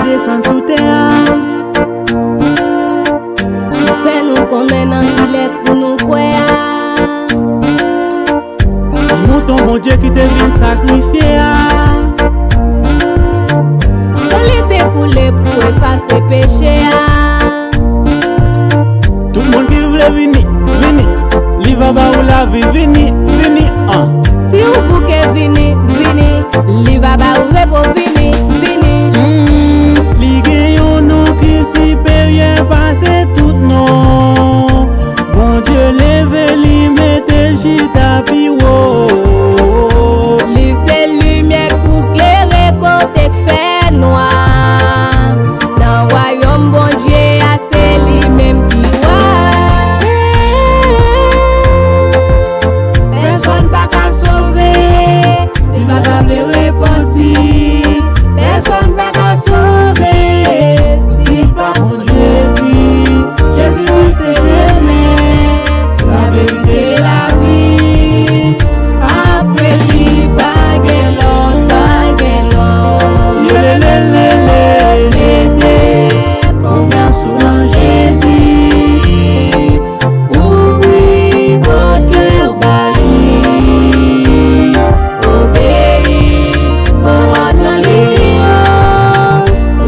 descend sous terre. Nous fait nous connaître qui laisse pour nous croire. C'est mouton bon Dieu qui devient sacrifié. Elle était coulée pour effacer péché. Tout le monde qui voulait venir, venir. Li va ba ou la vie, venir, venir. Si vous bouquez venir, venir. Li va ba ou repos venir, venir. Li gen yon nom qui supérieur passe tout nom. Bon Dieu lève li mette chita pi wo. Li c'est lumière pour clairer côté fait noir. Dans royaume bon Dieu c'est lui même qui voit. Personne pas qu'à sauver si papa me repentir. Personne pas qu'à sauver si pas mon Jésus. Jésus c'est chemin, la vérité, la vie. Après lui, baguette l'autre. Yelelelele. Mettez confiance en Jésus. Ouvrez votre cœur, bâillis. Obéis, commandement lion.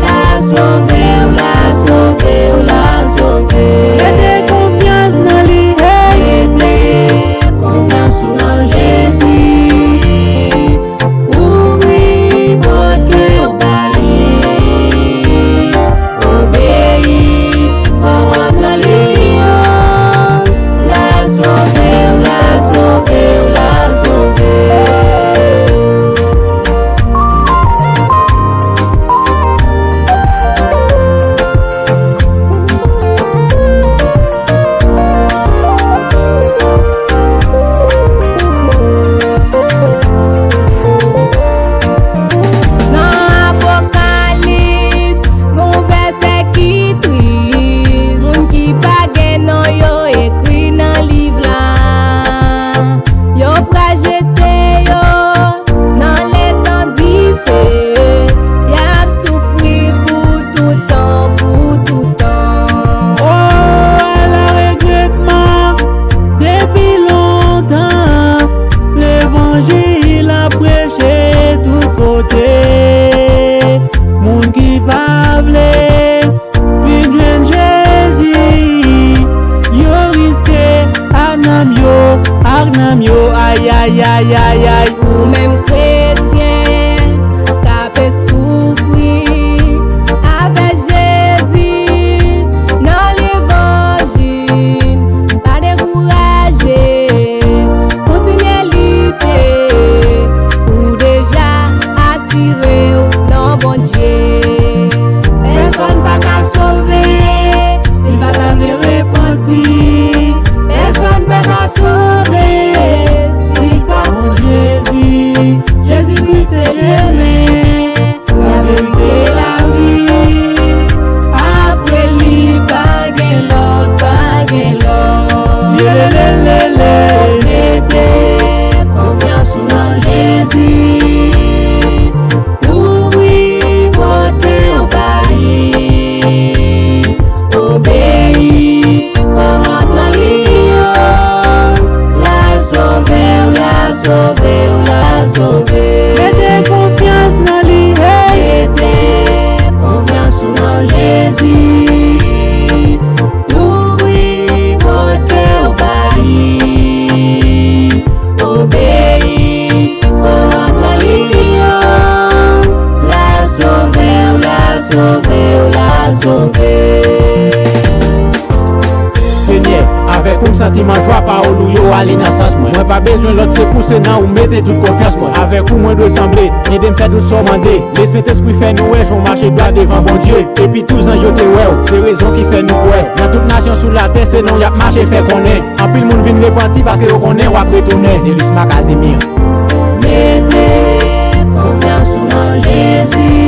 La sauver, la sauver, la sauver. Mettez confiance dans lui. Mettez confiance en Jésus. Ouvrez votre cœur, bâillis. Obéis, commandement lion. La sauver, la sauver, la sauver. Dans Apocalypse, gon verset qui triste. Moun qui pa gen nan yo écrit dans livre là. Yo pra jeter yo dans les temps difficiles. Y'a souffrir pour tout temps, pour tout temps. Oh, elle a regrettement depuis longtemps. L'évangile a prêché tout côté. Moun qui pa vle vin jwen Jésus. Yo risqué agnam yo, aïe aïe aïe aïe aïe. Ou même chrétien, qu'a peut souffrir avec Jésus dans l'évangile. Pas décourager, continuez lutter, ou déjà assuré dans bon Dieu. Personne pas qu'à sauver si papa me repentir. Personne pas qu'à sauver si pas mon Jésus. Jésus-Christ c'est chemin, la vérité, la vie. Après lui, baguette l'autre. Yelelelele. Mettez confiance en Jésus. Ouvrez votre cœur, bâillis. Obéis, commandement lion. La sauver, la sauver, la sauver. Mettez confiance dans lui. Mettez confiance en Jésus. Ouvrez votre cœur, bâillis. Obéis, commandement lion. La sauver, la sauver, la sauver. Seigneur, avec un sentiment joie parole ou yo aller dans sens moi. Moi pas besoin l'autre c'est pousser dans ou mettez toute confiance moi. Avec ou moi doit sembler, aider me faire nous demander. Le Saint-Esprit fait nous ouais, on marche droit devant bon Dieu. Et puis tous en yo te ouais, c'est raison qui fait nous quoi. Dans toute nation sous la terre, c'est non y a marché fait connaît. En pile monde vient repentir parce que on connaît ou après tourner. Nelus Casimir. Mettez confiance en Jésus.